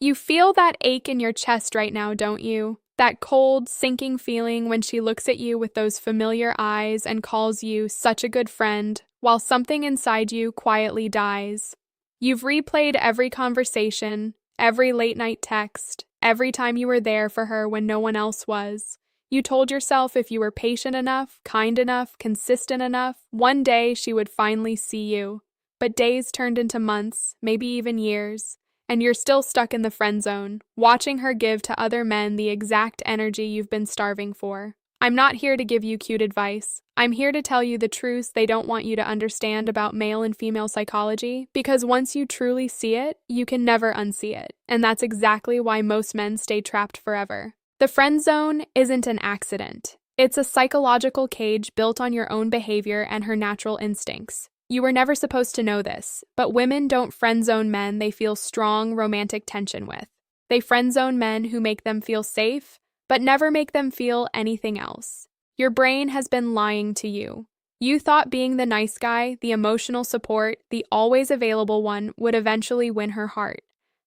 You feel that ache in your chest right now, don't you? That cold, sinking feeling when she looks at you with those familiar eyes and calls you such a good friend, while something inside you quietly dies. You've replayed every conversation, every late-night text, every time you were there for her when no one else was. You told yourself if you were patient enough, kind enough, consistent enough, one day she would finally see you. But days turned into months, maybe even years, and you're still stuck in the friend zone, watching her give to other men the exact energy you've been starving for. I'm not here to give you cute advice. I'm here to tell you the truths they don't want you to understand about male and female psychology, because once you truly see it, you can never unsee it. And that's exactly why most men stay trapped forever. The friend zone isn't an accident. It's a psychological cage built on your own behavior and her natural instincts. You were never supposed to know this, but women don't friend zone men they feel strong romantic tension with. They friend zone men who make them feel safe, but never make them feel anything else. Your brain has been lying to you. You thought being the nice guy, the emotional support, the always available one would eventually win her heart.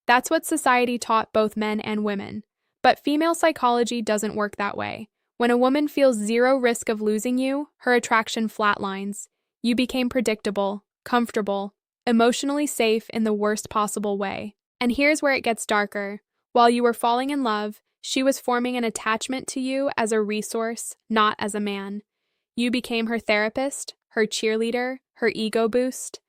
That's what society taught both men and women. But female psychology doesn't work that way. When a woman feels zero risk of losing you, her attraction flatlines. You became predictable, comfortable, emotionally safe in the worst possible way. And here's where it gets darker. While you were falling in love, she was forming an attachment to you as a resource, not as a man. You became her therapist, her cheerleader, her ego boost.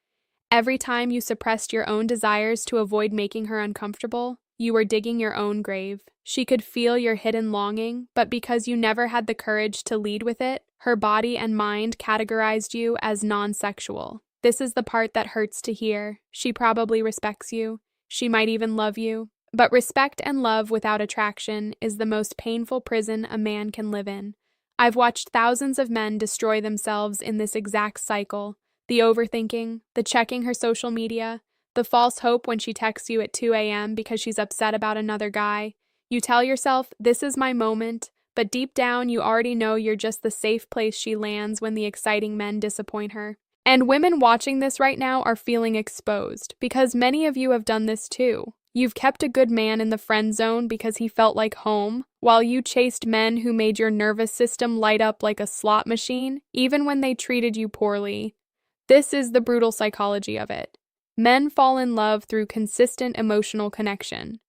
Every time you suppressed your own desires to avoid making her uncomfortable, you were digging your own grave. She could feel your hidden longing, but because you never had the courage to lead with it, her body and mind categorized you as non-sexual. This is the part that hurts to hear. She probably respects you. She might even love you. But respect and love without attraction is the most painful prison a man can live in. I've watched thousands of men destroy themselves in this exact cycle. The overthinking, the checking her social media, the false hope when she texts you at 2 a.m. because she's upset about another guy. You tell yourself, this is my moment, but deep down you already know you're just the safe place she lands when the exciting men disappoint her. And women watching this right now are feeling exposed, because many of you have done this too. You've kept a good man in the friend zone because he felt like home, while you chased men who made your nervous system light up like a slot machine, even when they treated you poorly. This is the brutal psychology of it. Men fall in love through consistent emotional connection.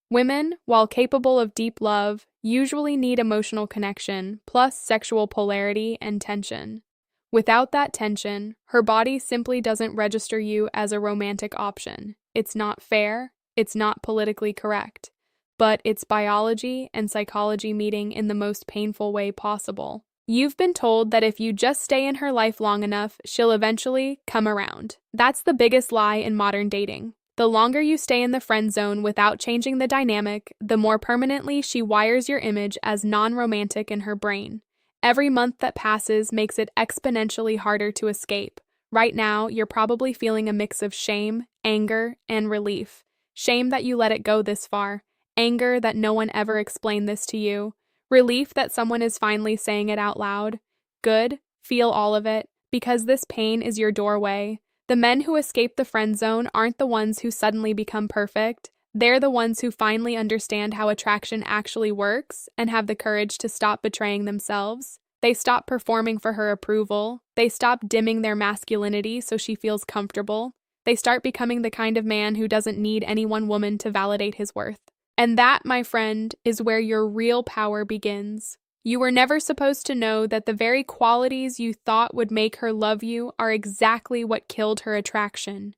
Women, while capable of deep love, usually need emotional connection, plus sexual polarity and tension. Without that tension, her body simply doesn't register you as a romantic option. It's not fair. It's not politically correct, but it's biology and psychology meeting in the most painful way possible. You've been told that if you just stay in her life long enough, she'll eventually come around. That's the biggest lie in modern dating. The longer you stay in the friend zone without changing the dynamic, the more permanently she wires your image as non-romantic in her brain. Every month that passes makes it exponentially harder to escape. Right now, you're probably feeling a mix of shame, anger, and relief. Shame that you let it go this far, anger that no one ever explained this to you, relief that someone is finally saying it out loud. Good, feel all of it, because this pain is your doorway. The men who escape the friend zone aren't the ones who suddenly become perfect. They're the ones who finally understand how attraction actually works and have the courage to stop betraying themselves. They stop performing for her approval. They stop dimming their masculinity so she feels comfortable. They start becoming the kind of man who doesn't need any one woman to validate his worth. And that, my friend, is where your real power begins. You were never supposed to know that the very qualities you thought would make her love you are exactly what killed her attraction.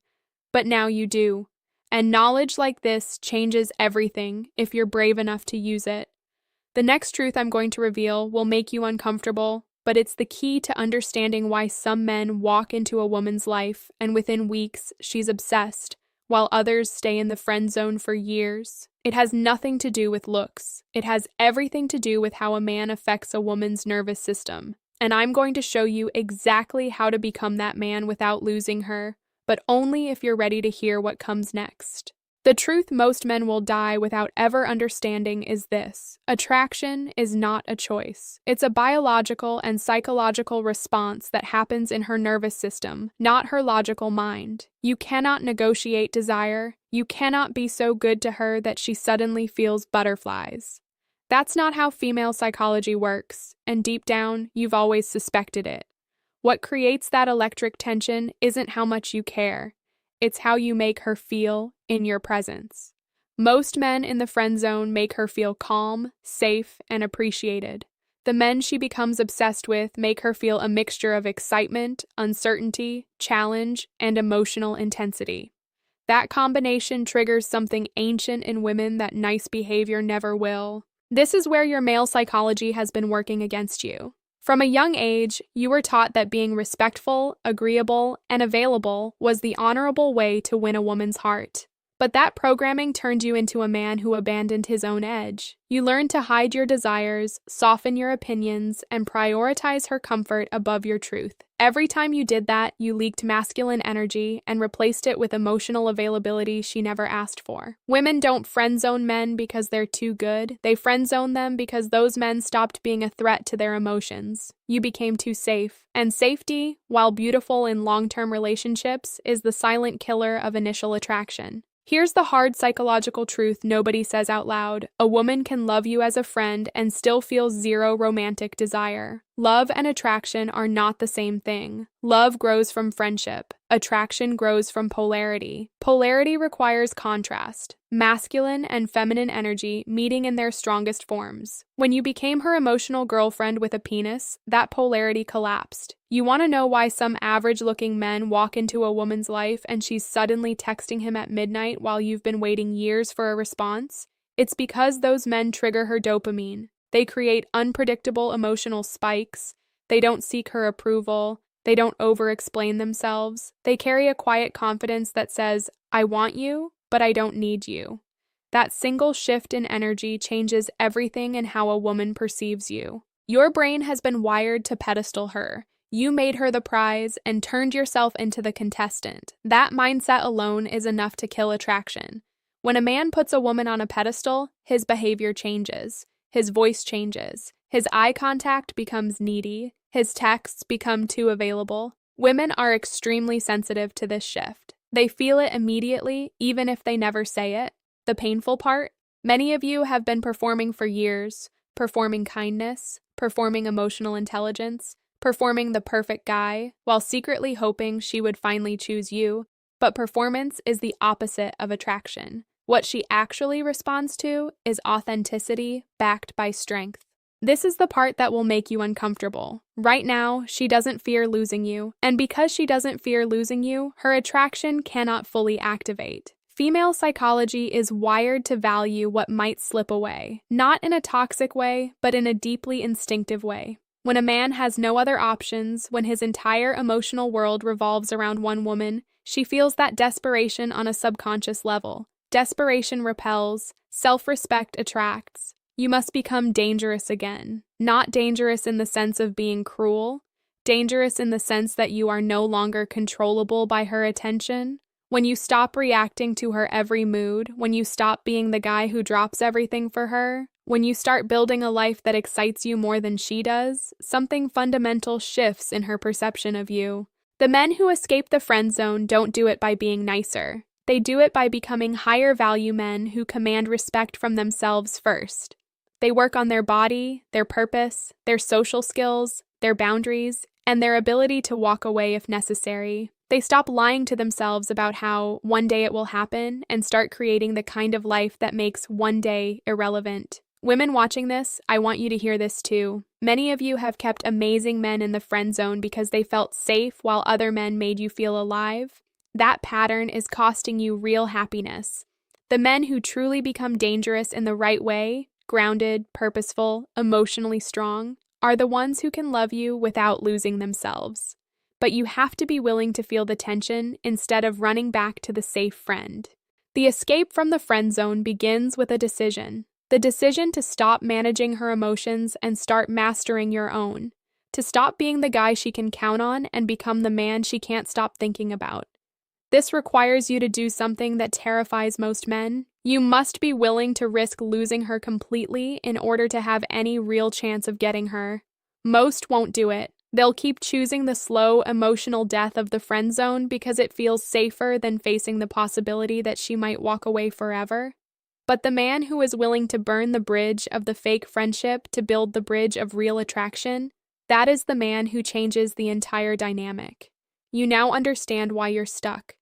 But now you do. And knowledge like this changes everything if you're brave enough to use it. The next truth I'm going to reveal will make you uncomfortable, but it's the key to understanding why some men walk into a woman's life and within weeks she's obsessed, while others stay in the friend zone for years. It has nothing to do with looks. It has everything to do with how a man affects a woman's nervous system. And I'm going to show you exactly how to become that man without losing her, but only if you're ready to hear what comes next. The truth most men will die without ever understanding is this: attraction is not a choice. It's a biological and psychological response that happens in her nervous system, not her logical mind. You cannot negotiate desire. You cannot be so good to her that she suddenly feels butterflies. That's not how female psychology works, and deep down, you've always suspected it. What creates that electric tension isn't how much you care. It's how you make her feel in your presence. Most men in the friend zone make her feel calm, safe, and appreciated. The men she becomes obsessed with make her feel a mixture of excitement, uncertainty, challenge, and emotional intensity. That combination triggers something ancient in women that nice behavior never will. This is where your male psychology has been working against you. From a young age, you were taught that being respectful, agreeable, and available was the honorable way to win a woman's heart. But that programming turned you into a man who abandoned his own edge. You learned to hide your desires, soften your opinions, and prioritize her comfort above your truth. Every time you did that, you leaked masculine energy and replaced it with emotional availability she never asked for. Women don't friend zone men because they're too good. They friend zone them because those men stopped being a threat to their emotions. You became too safe. And safety, while beautiful in long-term relationships, is the silent killer of initial attraction. Here's the hard psychological truth nobody says out loud. A woman can love you as a friend and still feel zero romantic desire. Love and attraction are not the same thing. Love grows from friendship. Attraction grows from polarity. Polarity requires contrast, masculine and feminine energy meeting in their strongest forms. When you became her emotional girlfriend with a penis, that polarity collapsed. You want to know why some average-looking men walk into a woman's life and she's suddenly texting him at midnight while you've been waiting years for a response? It's because those men trigger her dopamine. They create unpredictable emotional spikes. They don't seek her approval. They don't over-explain themselves. They carry a quiet confidence that says, "I want you, but I don't need you." That single shift in energy changes everything in how a woman perceives you. Your brain has been wired to pedestal her. You made her the prize and turned yourself into the contestant. That mindset alone is enough to kill attraction. When a man puts a woman on a pedestal, his behavior changes. His voice changes. His eye contact becomes needy. His texts become too available. Women are extremely sensitive to this shift. They feel it immediately, even if they never say it. The painful part? Many of you have been performing for years, performing kindness, performing emotional intelligence, performing the perfect guy, while secretly hoping she would finally choose you. But performance is the opposite of attraction. What she actually responds to is authenticity backed by strength. This is the part that will make you uncomfortable. Right now, she doesn't fear losing you, and because she doesn't fear losing you, her attraction cannot fully activate. Female psychology is wired to value what might slip away, not in a toxic way, but in a deeply instinctive way. When a man has no other options, when his entire emotional world revolves around one woman, she feels that desperation on a subconscious level. Desperation repels, self-respect attracts. You must become dangerous again. Not dangerous in the sense of being cruel, dangerous in the sense that you are no longer controllable by her attention. When you stop reacting to her every mood, when you stop being the guy who drops everything for her, when you start building a life that excites you more than she does, something fundamental shifts in her perception of you. The men who escape the friend zone don't do it by being nicer. They do it by becoming higher value men who command respect from themselves first. They work on their body, their purpose, their social skills, their boundaries, and their ability to walk away if necessary. They stop lying to themselves about how one day it will happen and start creating the kind of life that makes one day irrelevant. Women watching this, I want you to hear this too. Many of you have kept amazing men in the friend zone because they felt safe while other men made you feel alive. That pattern is costing you real happiness. The men who truly become dangerous in the right way, grounded, purposeful, emotionally strong, are the ones who can love you without losing themselves. But you have to be willing to feel the tension instead of running back to the safe friend. The escape from the friend zone begins with a decision. The decision to stop managing her emotions and start mastering your own. To stop being the guy she can count on and become the man she can't stop thinking about. This requires you to do something that terrifies most men. You must be willing to risk losing her completely in order to have any real chance of getting her. Most won't do it. They'll keep choosing the slow, emotional death of the friend zone because it feels safer than facing the possibility that she might walk away forever. But the man who is willing to burn the bridge of the fake friendship to build the bridge of real attraction, that is the man who changes the entire dynamic. You now understand why you're stuck.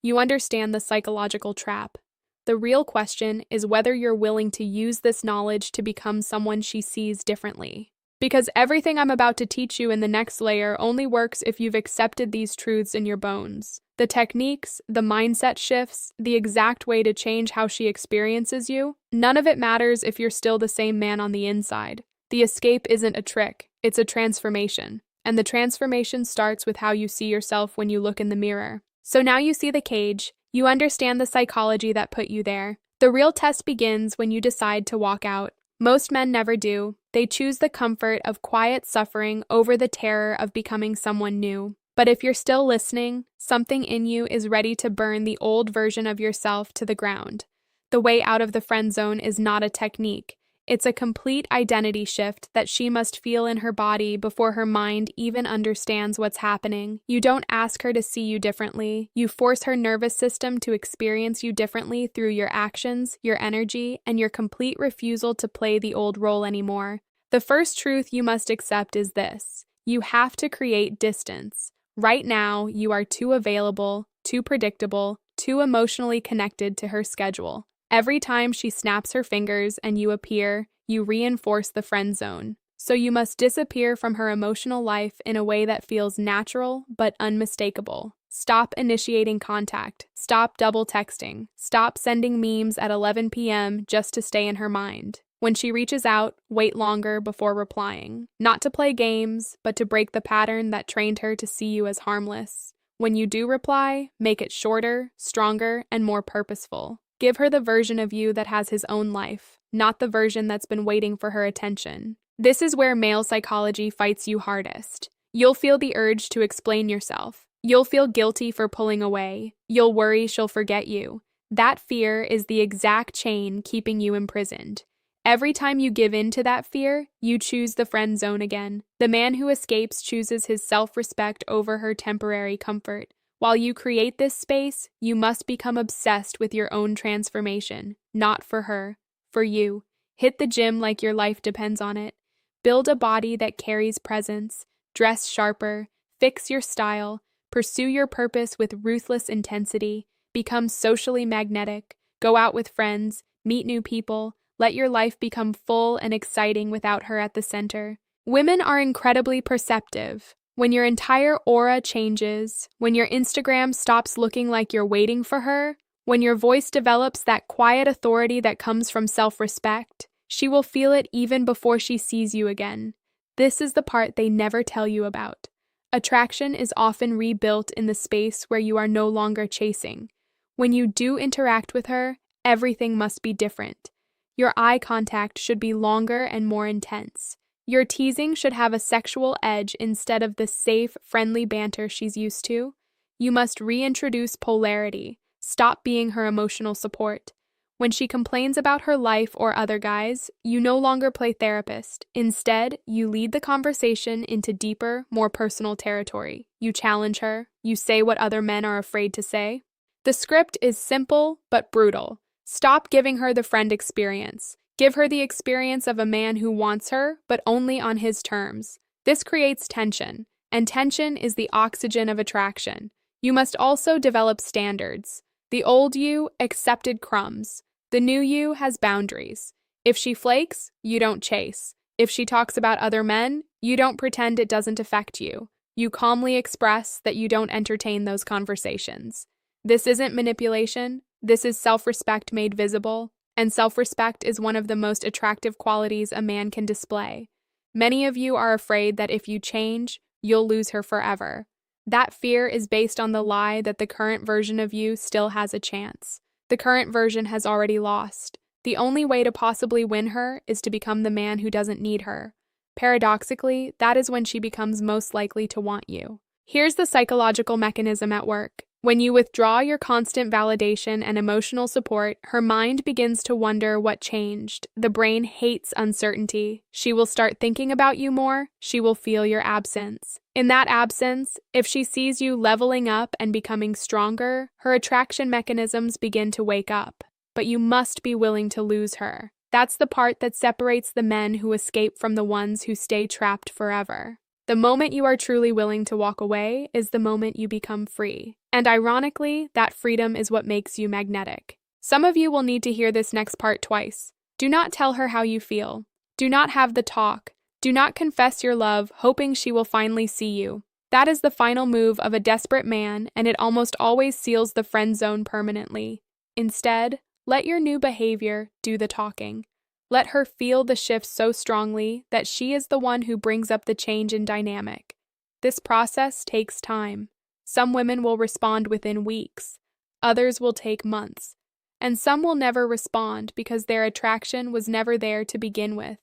You understand the psychological trap. The real question is whether you're willing to use this knowledge to become someone she sees differently. Because everything I'm about to teach you in the next layer only works if you've accepted these truths in your bones. The techniques, the mindset shifts, the exact way to change how she experiences you, none of it matters if you're still the same man on the inside. The escape isn't a trick, it's a transformation. And the transformation starts with how you see yourself when you look in the mirror. So now you see the cage, you understand the psychology that put you there. The real test begins when you decide to walk out. Most men never do. They choose the comfort of quiet suffering over the terror of becoming someone new. But if you're still listening, something in you is ready to burn the old version of yourself to the ground. The way out of the friend zone is not a technique. It's a complete identity shift that she must feel in her body before her mind even understands what's happening. You don't ask her to see you differently. You force her nervous system to experience you differently through your actions, your energy, and your complete refusal to play the old role anymore. The first truth you must accept is this: you have to create distance. Right now, you are too available, too predictable, too emotionally connected to her schedule. Every time she snaps her fingers and you appear, you reinforce the friend zone. So you must disappear from her emotional life in a way that feels natural but unmistakable. Stop initiating contact. Stop double texting. Stop sending memes at 11 p.m. just to stay in her mind. When she reaches out, wait longer before replying. Not to play games, but to break the pattern that trained her to see you as harmless. When you do reply, make it shorter, stronger, and more purposeful. Give her the version of you that has his own life, not the version that's been waiting for her attention. This is where male psychology fights you hardest. You'll feel the urge to explain yourself. You'll feel guilty for pulling away. You'll worry she'll forget you. That fear is the exact chain keeping you imprisoned. Every time you give in to that fear, you choose the friend zone again. The man who escapes chooses his self-respect over her temporary comfort. While you create this space, you must become obsessed with your own transformation, not for her, for you. Hit the gym like your life depends on it. Build a body that carries presence. Dress sharper. Fix your style. Pursue your purpose with ruthless intensity. Become socially magnetic. Go out with friends. Meet new people. Let your life become full and exciting without her at the center. Women are incredibly perceptive. When your entire aura changes, when your Instagram stops looking like you're waiting for her, when your voice develops that quiet authority that comes from self-respect, she will feel it even before she sees you again. This is the part they never tell you about. Attraction is often rebuilt in the space where you are no longer chasing. When you do interact with her, everything must be different. Your eye contact should be longer and more intense. Your teasing should have a sexual edge instead of the safe, friendly banter she's used to. You must reintroduce polarity. Stop being her emotional support. When she complains about her life or other guys, you no longer play therapist. Instead, you lead the conversation into deeper, more personal territory. You challenge her. You say what other men are afraid to say. The script is simple but brutal. Stop giving her the friend experience. Give her the experience of a man who wants her, but only on his terms. This creates tension, and tension is the oxygen of attraction. You must also develop standards. The old you accepted crumbs. The new you has boundaries. If she flakes, you don't chase. If she talks about other men, you don't pretend it doesn't affect you. You calmly express that you don't entertain those conversations. This isn't manipulation. This is self-respect made visible. And self-respect is one of the most attractive qualities a man can display. Many of you are afraid that if you change, you'll lose her forever. That fear is based on the lie that the current version of you still has a chance. The current version has already lost. The only way to possibly win her is to become the man who doesn't need her. Paradoxically, that is when she becomes most likely to want you. Here's the psychological mechanism at work. When you withdraw your constant validation and emotional support, her mind begins to wonder what changed. The brain hates uncertainty. She will start thinking about you more. She will feel your absence. In that absence, if she sees you leveling up and becoming stronger, her attraction mechanisms begin to wake up. But you must be willing to lose her. That's the part that separates the men who escape from the ones who stay trapped forever. The moment you are truly willing to walk away is the moment you become free. And ironically, that freedom is what makes you magnetic. Some of you will need to hear this next part twice. Do not tell her how you feel. Do not have the talk. Do not confess your love, hoping she will finally see you. That is the final move of a desperate man, and it almost always seals the friend zone permanently. Instead, let your new behavior do the talking. Let her feel the shift so strongly that she is the one who brings up the change in dynamic. This process takes time. Some women will respond within weeks, others will take months, and some will never respond because their attraction was never there to begin with.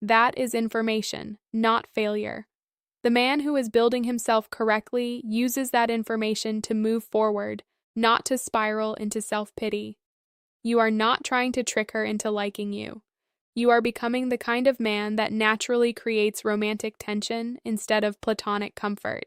That is information, not failure. The man who is building himself correctly uses that information to move forward, not to spiral into self-pity. You are not trying to trick her into liking you. You are becoming the kind of man that naturally creates romantic tension instead of platonic comfort.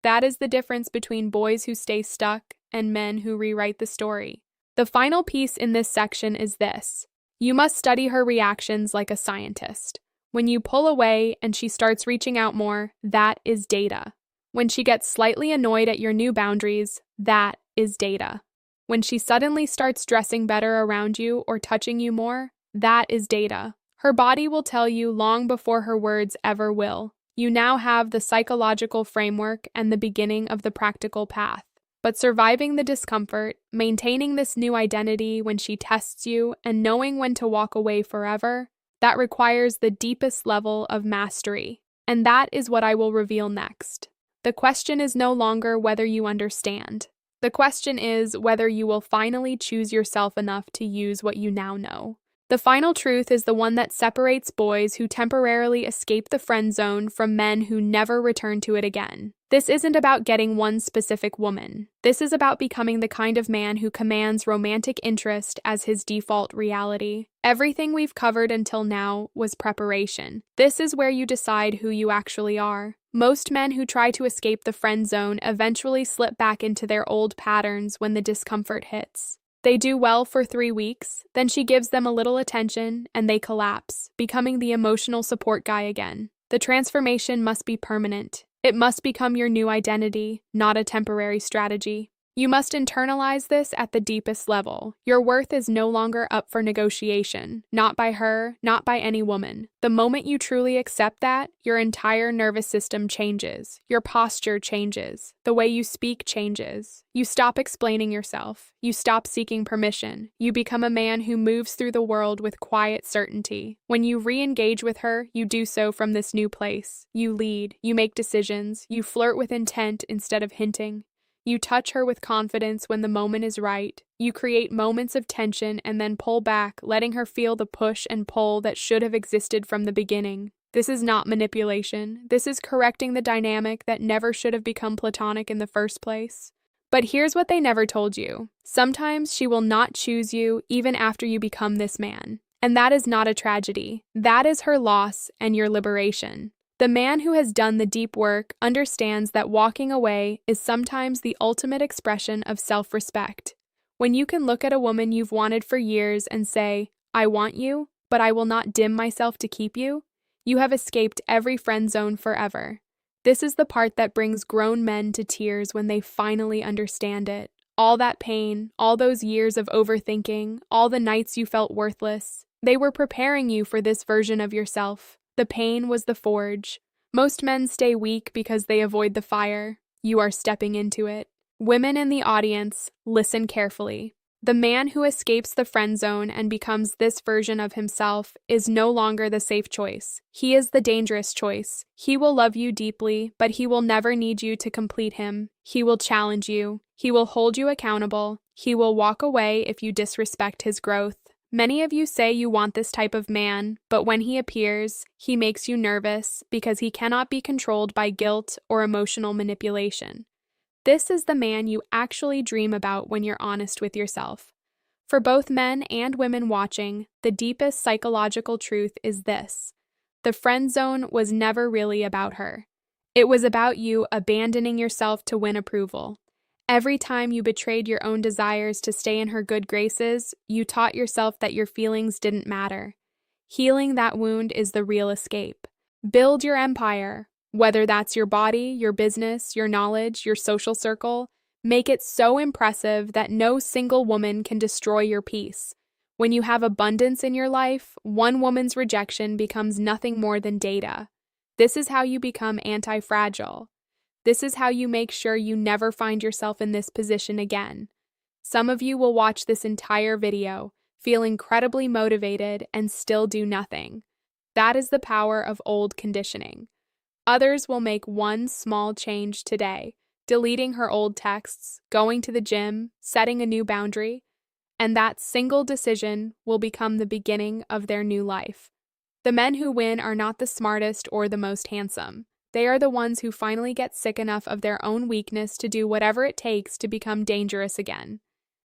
That is the difference between boys who stay stuck and men who rewrite the story. The final piece in this section is this. You must study her reactions like a scientist. When you pull away and she starts reaching out more, that is data. When she gets slightly annoyed at your new boundaries, that is data. When she suddenly starts dressing better around you or touching you more, that is data. Her body will tell you long before her words ever will. You now have the psychological framework and the beginning of the practical path. But surviving the discomfort, maintaining this new identity when she tests you, and knowing when to walk away forever, that requires the deepest level of mastery. And that is what I will reveal next. The question is no longer whether you understand. The question is whether you will finally choose yourself enough to use what you now know. The final truth is the one that separates boys who temporarily escape the friend zone from men who never return to it again. This isn't about getting one specific woman. This is about becoming the kind of man who commands romantic interest as his default reality. Everything we've covered until now was preparation. This is where you decide who you actually are. Most men who try to escape the friend zone eventually slip back into their old patterns when the discomfort hits. They do well for 3 weeks, then she gives them a little attention, and they collapse, becoming the emotional support guy again. The transformation must be permanent. It must become your new identity, not a temporary strategy. You must internalize this at the deepest level. Your worth is no longer up for negotiation, not by her, not by any woman. The moment you truly accept that, your entire nervous system changes. Your posture changes. The way you speak changes. You stop explaining yourself. You stop seeking permission. You become a man who moves through the world with quiet certainty. When you re-engage with her, you do so from this new place. You lead. You make decisions. You flirt with intent instead of hinting. You touch her with confidence when the moment is right. You create moments of tension and then pull back, letting her feel the push and pull that should have existed from the beginning. This is not manipulation. This is correcting the dynamic that never should have become platonic in the first place. But here's what they never told you. Sometimes she will not choose you even after you become this man. And that is not a tragedy. That is her loss and your liberation. The man who has done the deep work understands that walking away is sometimes the ultimate expression of self-respect. When you can look at a woman you've wanted for years and say, "I want you, but I will not dim myself to keep you," you have escaped every friend zone forever. This is the part that brings grown men to tears when they finally understand it. All that pain, all those years of overthinking, all the nights you felt worthless, they were preparing you for this version of yourself. The pain was the forge. Most men stay weak because they avoid the fire. You are stepping into it. Women in the audience, listen carefully. The man who escapes the friend zone and becomes this version of himself is no longer the safe choice. He is the dangerous choice. He will love you deeply, but he will never need you to complete him. He will challenge you. He will hold you accountable. He will walk away if you disrespect his growth. Many of you say you want this type of man, but when he appears, he makes you nervous because he cannot be controlled by guilt or emotional manipulation. This is the man you actually dream about when you're honest with yourself. For both men and women watching, the deepest psychological truth is this: the friend zone was never really about her. It was about you abandoning yourself to win approval. Every time you betrayed your own desires to stay in her good graces, you taught yourself that your feelings didn't matter. Healing that wound is the real escape. Build your empire, whether that's your body, your business, your knowledge, your social circle. Make it so impressive that no single woman can destroy your peace. When you have abundance in your life, one woman's rejection becomes nothing more than data. This is how you become anti-fragile. This is how you make sure you never find yourself in this position again. Some of you will watch this entire video, feel incredibly motivated, and still do nothing. That is the power of old conditioning. Others will make one small change today, deleting her old texts, going to the gym, setting a new boundary, and that single decision will become the beginning of their new life. The men who win are not the smartest or the most handsome. They are the ones who finally get sick enough of their own weakness to do whatever it takes to become dangerous again.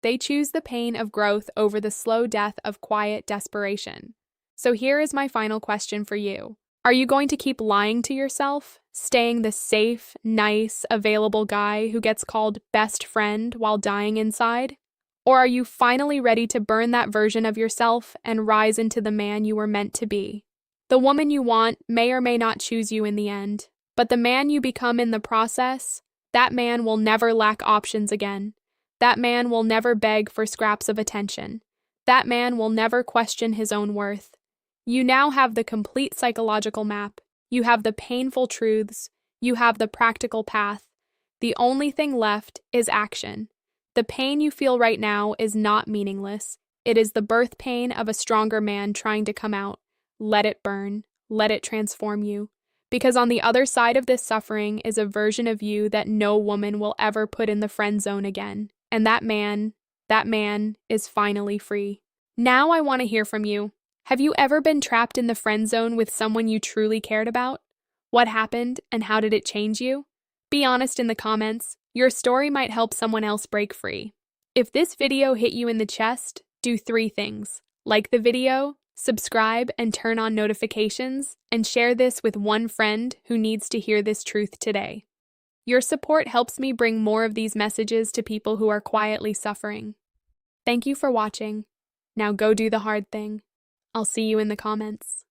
They choose the pain of growth over the slow death of quiet desperation. So here is my final question for you. Are you going to keep lying to yourself, staying the safe, nice, available guy who gets called best friend while dying inside? Or are you finally ready to burn that version of yourself and rise into the man you were meant to be? The woman you want may or may not choose you in the end, but the man you become in the process, that man will never lack options again. That man will never beg for scraps of attention. That man will never question his own worth. You now have the complete psychological map. You have the painful truths. You have the practical path. The only thing left is action. The pain you feel right now is not meaningless. It is the birth pain of a stronger man trying to come out. Let it burn. Let it transform you. Because on the other side of this suffering is a version of you that no woman will ever put in the friend zone again. And that man is finally free. Now I want to hear from you. Have you ever been trapped in the friend zone with someone you truly cared about? What happened and how did it change you? Be honest in the comments. Your story might help someone else break free. If this video hit you in the chest, do 3 things. Like the video, subscribe and turn on notifications, and share this with one friend who needs to hear this truth today. Your support helps me bring more of these messages to people who are quietly suffering. Thank you for watching. Now go do the hard thing. I'll see you in the comments.